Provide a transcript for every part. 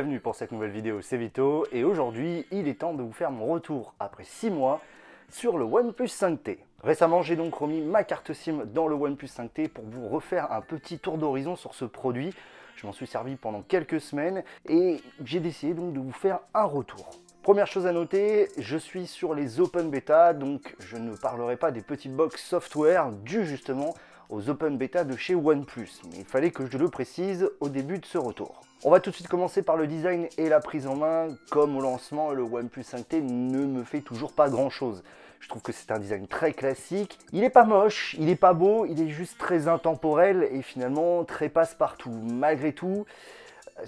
bienvenue pour cette nouvelle vidéo, c'est Vito et aujourd'hui il est temps de vous faire mon retour après 6 mois sur le OnePlus 5T. Récemment j'ai donc remis ma carte SIM dans le OnePlus 5T pour vous refaire un petit tour d'horizon sur ce produit. Je m'en suis servi pendant quelques semaines et j'ai décidé donc de vous faire un retour. Première chose à noter, je suis sur les Open Beta, donc je ne parlerai pas des petits box software dus justement aux Open Beta de chez OnePlus, mais il fallait que je le précise au début de ce retour. On va tout de suite commencer par le design et la prise en main. Comme au lancement, le OnePlus 5T ne me fait toujours pas grand chose. Je trouve que c'est un design très classique. Il n'est pas moche, il n'est pas beau, il est juste très intemporel et finalement très passe-partout. Malgré tout,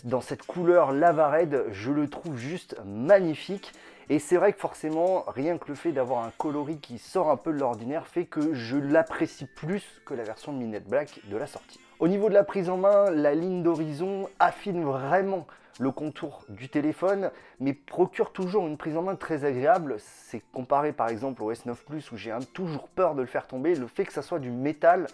dans cette couleur lava red, je le trouve juste magnifique. Et c'est vrai que forcément, rien que le fait d'avoir un coloris qui sort un peu de l'ordinaire fait que je l'apprécie plus que la version Midnight Black de la sortie. Au niveau de la prise en main, la ligne d'horizon affine vraiment le contour du téléphone, mais procure toujours une prise en main très agréable. C'est comparé par exemple au S9 Plus où j'ai toujours peur de le faire tomber. Le fait que ça soit du métal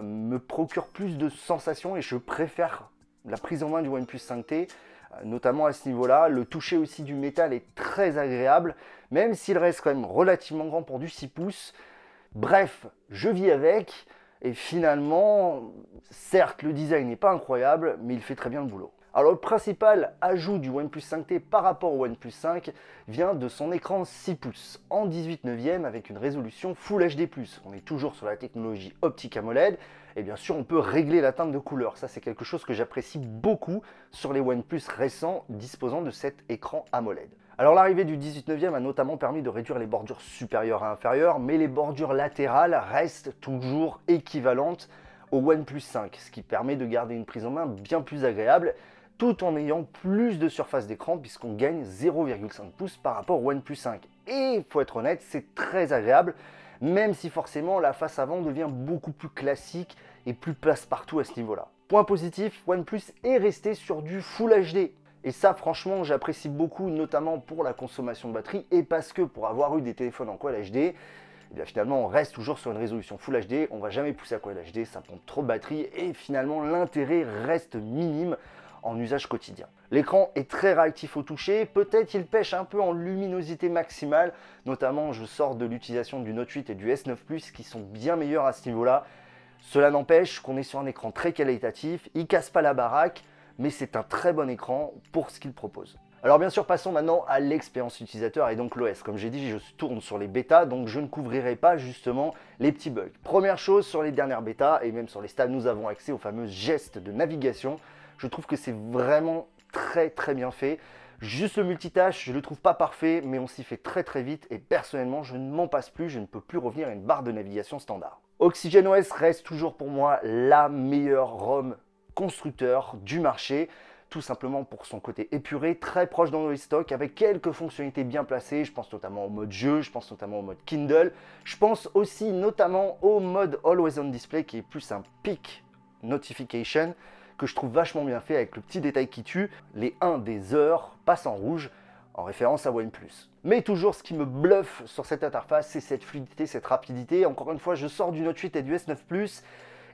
me procure plus de sensations et je préfère la prise en main du OnePlus 5T. Notamment à ce niveau-là, le toucher aussi du métal est très agréable, même s'il reste quand même relativement grand pour du 6 pouces. Bref, je vis avec, et finalement, certes, le design n'est pas incroyable, mais il fait très bien le boulot. Alors le principal ajout du OnePlus 5T par rapport au OnePlus 5 vient de son écran 6 pouces en 18/9 avec une résolution Full HD+. On est toujours sur la technologie optique AMOLED et bien sûr on peut régler la teinte de couleur. Ça c'est quelque chose que j'apprécie beaucoup sur les OnePlus récents disposant de cet écran AMOLED. Alors l'arrivée du 18/9 a notamment permis de réduire les bordures supérieures et inférieures, mais les bordures latérales restent toujours équivalentes au OnePlus 5, ce qui permet de garder une prise en main bien plus agréable tout en ayant plus de surface d'écran puisqu'on gagne 0,5 pouces par rapport au OnePlus 5. Et il faut être honnête, c'est très agréable, même si forcément la face avant devient beaucoup plus classique et plus passe-partout à ce niveau-là. Point positif, OnePlus est resté sur du Full HD. Et ça franchement j'apprécie beaucoup, notamment pour la consommation de batterie et parce que pour avoir eu des téléphones en Quad HD, et bien finalement on reste toujours sur une résolution Full HD, on ne va jamais pousser à Quad HD, ça prend trop de batterie et finalement l'intérêt reste minime en usage quotidien. L'écran est très réactif au toucher, peut-être il pêche un peu en luminosité maximale, notamment je sors de l'utilisation du Note 8 et du S9 Plus qui sont bien meilleurs à ce niveau-là. Cela n'empêche qu'on est sur un écran très qualitatif, il casse pas la baraque, mais c'est un très bon écran pour ce qu'il propose. Alors bien sûr, passons maintenant à l'expérience utilisateur et donc l'OS. Comme j'ai dit, je tourne sur les bêtas, donc je ne couvrirai pas justement les petits bugs. Première chose, sur les dernières bêtas et même sur les stades, nous avons accès aux fameux gestes de navigation. Je trouve que c'est vraiment très bien fait. Juste le multitâche, je ne le trouve pas parfait, mais on s'y fait très vite et personnellement, je ne m'en passe plus, je ne peux plus revenir à une barre de navigation standard. OxygenOS reste toujours pour moi la meilleure ROM constructeur du marché, tout simplement pour son côté épuré, très proche d'Android stock, avec quelques fonctionnalités bien placées. Je pense notamment au mode jeu, je pense notamment au mode Kindle, je pense aussi notamment au mode Always On Display qui est plus un peak notification, que je trouve vachement bien fait avec le petit détail qui tue, les 1 des heures passent en rouge en référence à OnePlus. Mais toujours ce qui me bluffe sur cette interface, c'est cette fluidité, cette rapidité. Encore une fois, je sors du Note 8 et du S9 Plus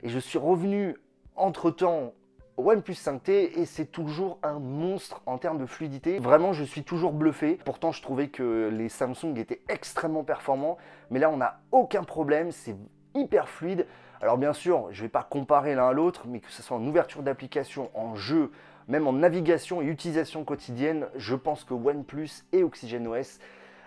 et je suis revenu entre-temps au OnePlus 5T et c'est toujours un monstre en termes de fluidité. Vraiment, je suis toujours bluffé. Pourtant, je trouvais que les Samsung étaient extrêmement performants, mais là, on n'a aucun problème, c'est hyper fluide. Alors bien sûr, je ne vais pas comparer l'un à l'autre, mais que ce soit en ouverture d'application, en jeu, même en navigation et utilisation quotidienne, je pense que OnePlus et OxygenOS,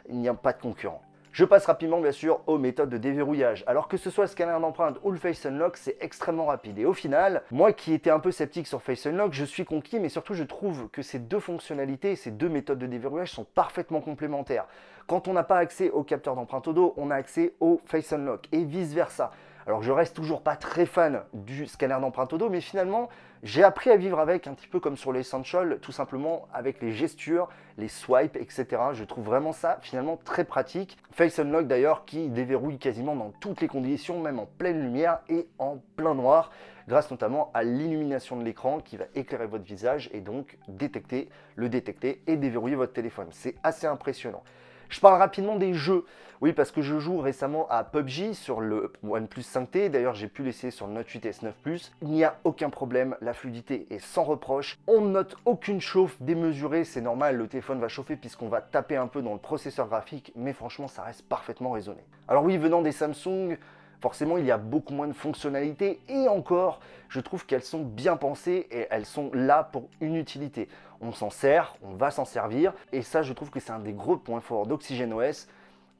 il n'y a pas de concurrent. Je passe rapidement bien sûr aux méthodes de déverrouillage. Alors que ce soit le scanner d'empreinte ou le Face Unlock, c'est extrêmement rapide. Et au final, moi qui étais un peu sceptique sur Face Unlock, je suis conquis, mais surtout je trouve que ces deux fonctionnalités, ces deux méthodes de déverrouillage sont parfaitement complémentaires. Quand on n'a pas accès au capteur d'empreinte au dos, on a accès au Face Unlock et vice versa. Alors je reste toujours pas très fan du scanner d'empreinte au dos, mais finalement j'ai appris à vivre avec, un petit peu comme sur l'Essential, tout simplement avec les gestures, les swipes, etc. Je trouve vraiment ça finalement très pratique. Face Unlock d'ailleurs qui déverrouille quasiment dans toutes les conditions, même en pleine lumière et en plein noir, grâce notamment à l'illumination de l'écran qui va éclairer votre visage et donc le détecter et déverrouiller votre téléphone. C'est assez impressionnant. Je parle rapidement des jeux. Oui, parce que je joue récemment à PUBG sur le OnePlus 5T. D'ailleurs, j'ai pu l'essayer sur le Note 8 S9 Plus. Il n'y a aucun problème, la fluidité est sans reproche. On ne note aucune chauffe démesurée, c'est normal, le téléphone va chauffer puisqu'on va taper un peu dans le processeur graphique, mais franchement, ça reste parfaitement raisonné. Alors oui, venant des Samsung, forcément, il y a beaucoup moins de fonctionnalités et encore, je trouve qu'elles sont bien pensées et elles sont là pour une utilité. On s'en sert, on va s'en servir et ça, je trouve que c'est un des gros points forts d'OxygenOS,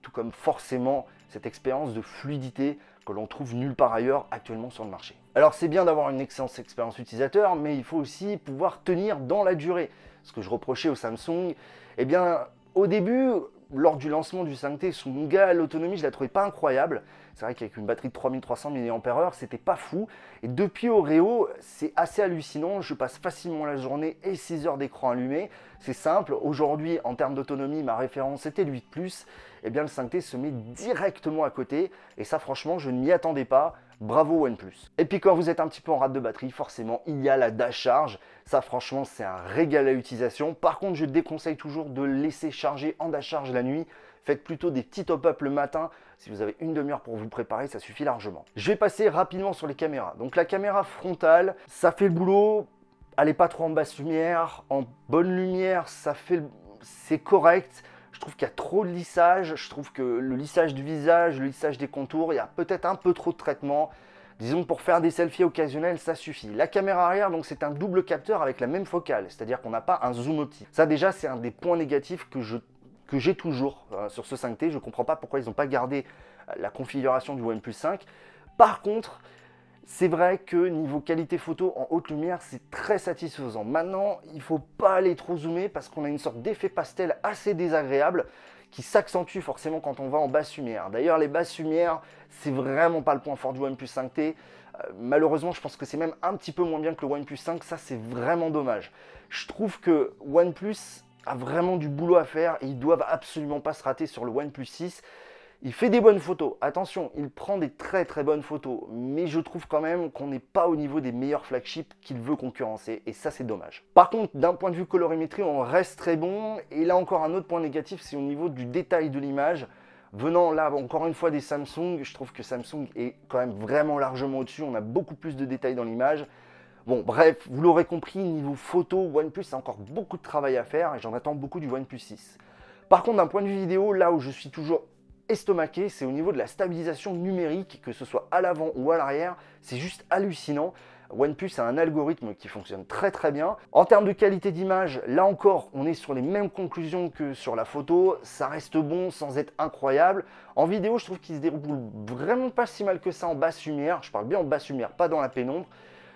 tout comme forcément cette expérience de fluidité que l'on trouve nulle part ailleurs actuellement sur le marché. Alors c'est bien d'avoir une excellente expérience utilisateur, mais il faut aussi pouvoir tenir dans la durée. Ce que je reprochais au Samsung, eh bien au début, lors du lancement du 5T, son gain, l'autonomie, je la trouvais pas incroyable. C'est vrai qu'avec une batterie de 3300 mAh, c'était pas fou. Et depuis Oreo, c'est assez hallucinant. Je passe facilement la journée et 6 heures d'écran allumé. C'est simple. Aujourd'hui, en termes d'autonomie, ma référence était le 8 Plus. Eh bien, le 5T se met directement à côté. Et ça, franchement, je ne m'y attendais pas. Bravo OnePlus. Et puis quand vous êtes un petit peu en rate de batterie, forcément, il y a la dash charge. Ça, franchement, c'est un régal à l'utilisation. Par contre, je déconseille toujours de laisser charger en dash charge la nuit. Faites plutôt des petits top-up le matin. Si vous avez une demi-heure pour vous préparer, ça suffit largement. Je vais passer rapidement sur les caméras. Donc la caméra frontale, ça fait le boulot. Elle n'est pas trop en basse lumière. En bonne lumière, c'est correct. Je trouve qu'il y a trop de lissage. Je trouve que le lissage du visage, le lissage des contours, il y a peut-être un peu trop de traitement. Disons que pour faire des selfies occasionnels, ça suffit. La caméra arrière, donc c'est un double capteur avec la même focale. C'est-à-dire qu'on n'a pas un zoom optique. Ça déjà, c'est un des points négatifs que j'ai toujours sur ce 5T. Je ne comprends pas pourquoi ils n'ont pas gardé la configuration du OnePlus 5. Par contre, c'est vrai que niveau qualité photo en haute lumière, c'est très satisfaisant. Maintenant, il ne faut pas aller trop zoomer parce qu'on a une sorte d'effet pastel assez désagréable qui s'accentue forcément quand on va en basse lumière. D'ailleurs, les basses lumières, c'est vraiment pas le point fort du OnePlus 5T. Malheureusement, je pense que c'est même un petit peu moins bien que le OnePlus 5. Ça, c'est vraiment dommage. Je trouve que OnePlus a vraiment du boulot à faire et ils doivent absolument pas se rater sur le OnePlus 6. Il fait des bonnes photos, attention, il prend des très très bonnes photos, mais je trouve quand même qu'on n'est pas au niveau des meilleurs flagships qu'il veut concurrencer, et ça c'est dommage. Par contre, d'un point de vue colorimétrie, on reste très bon, et là encore un autre point négatif, c'est au niveau du détail de l'image. Venant là encore une fois des Samsung, je trouve que Samsung est quand même vraiment largement au-dessus, on a beaucoup plus de détails dans l'image. Bon bref, vous l'aurez compris, niveau photo, OnePlus a encore beaucoup de travail à faire, et j'en attends beaucoup du OnePlus 6. Par contre, d'un point de vue vidéo, là où je suis toujours estomaqué, c'est au niveau de la stabilisation numérique, que ce soit à l'avant ou à l'arrière, c'est juste hallucinant. OnePlus a un algorithme qui fonctionne très très bien. En termes de qualité d'image, là encore, on est sur les mêmes conclusions que sur la photo. Ça reste bon sans être incroyable. En vidéo, je trouve qu'il se déroule vraiment pas si mal que ça en basse lumière. Je parle bien en basse lumière, pas dans la pénombre.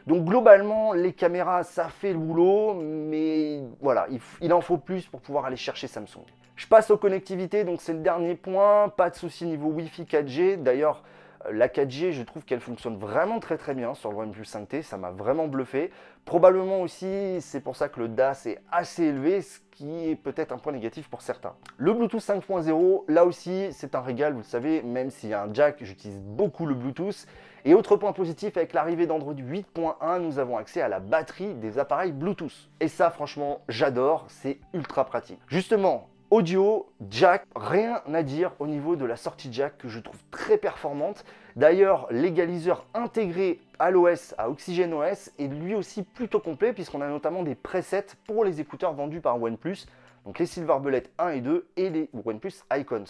Donc globalement, les caméras, ça fait le boulot, mais voilà, il en faut plus pour pouvoir aller chercher Samsung. Je passe aux connectivités, donc c'est le dernier point, pas de souci niveau Wi-Fi 4G. D'ailleurs, la 4G, je trouve qu'elle fonctionne vraiment très très bien sur le OnePlus 5T, ça m'a vraiment bluffé. Probablement aussi, c'est pour ça que le DAS est assez élevé, ce qui est peut-être un point négatif pour certains. Le Bluetooth 5.0, là aussi, c'est un régal, vous le savez, même s'il y a un jack, j'utilise beaucoup le Bluetooth. Et autre point positif, avec l'arrivée d'Android 8.1, nous avons accès à la batterie des appareils Bluetooth. Et ça, franchement, j'adore, c'est ultra pratique. Justement, audio, jack, rien à dire au niveau de la sortie jack que je trouve très performante. D'ailleurs, l'égaliseur intégré à l'OS, à OxygenOS, est lui aussi plutôt complet puisqu'on a notamment des presets pour les écouteurs vendus par OnePlus, donc les Silver Bullet 1 et 2 et les OnePlus Icons.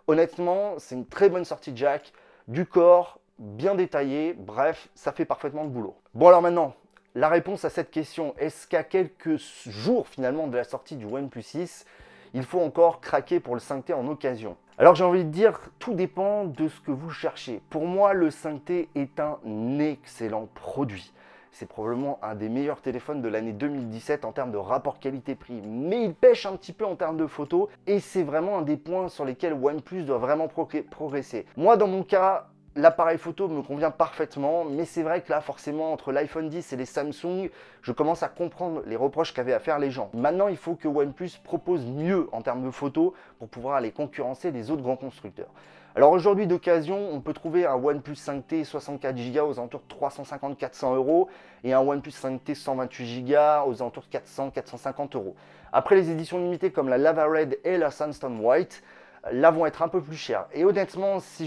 Honnêtement, c'est une très bonne sortie jack, du corps, bien détaillé, bref, ça fait parfaitement le boulot. Bon alors maintenant, la réponse à cette question, est-ce qu'à quelques jours finalement de la sortie du OnePlus 6, il faut encore craquer pour le 5T en occasion? Alors j'ai envie de dire, tout dépend de ce que vous cherchez. Pour moi, le 5T est un excellent produit. C'est probablement un des meilleurs téléphones de l'année 2017 en termes de rapport qualité-prix. Mais il pêche un petit peu en termes de photos et c'est vraiment un des points sur lesquels OnePlus doit vraiment progresser. Moi, dans mon cas, l'appareil photo me convient parfaitement, mais c'est vrai que là, forcément, entre l'iPhone 10 et les Samsung, je commence à comprendre les reproches qu'avaient à faire les gens. Maintenant, il faut que OnePlus propose mieux en termes de photos pour pouvoir aller concurrencer les autres grands constructeurs. Alors aujourd'hui, d'occasion, on peut trouver un OnePlus 5T 64 Go aux alentours de 350-400 € et un OnePlus 5T 128 Go aux alentours de 400-450 €. Après les éditions limitées comme la Lava Red et la Sunstone White, là vont être un peu plus chères. Et honnêtement, si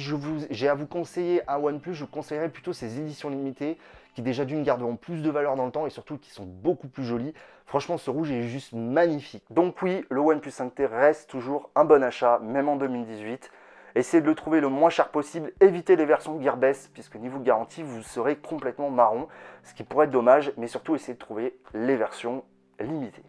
j'ai à vous conseiller un OnePlus, je vous conseillerais plutôt ces éditions limitées qui déjà d'une garderont plus de valeur dans le temps et surtout qui sont beaucoup plus jolies. Franchement, ce rouge est juste magnifique. Donc oui, le OnePlus 5T reste toujours un bon achat, même en 2018. Essayez de le trouver le moins cher possible, évitez les versions Gearbest, puisque niveau garantie, vous serez complètement marron, ce qui pourrait être dommage, mais surtout essayez de trouver les versions limitées.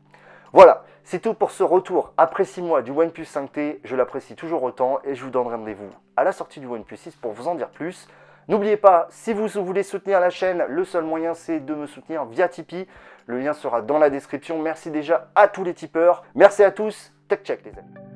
Voilà, c'est tout pour ce retour après 6 mois du OnePlus 5T, je l'apprécie toujours autant et je vous donne rendez-vous à la sortie du OnePlus 6 pour vous en dire plus. N'oubliez pas, si vous voulez soutenir la chaîne, le seul moyen c'est de me soutenir via Tipeee. Le lien sera dans la description. Merci déjà à tous les tipeurs. Merci à tous. Tech Check les amis.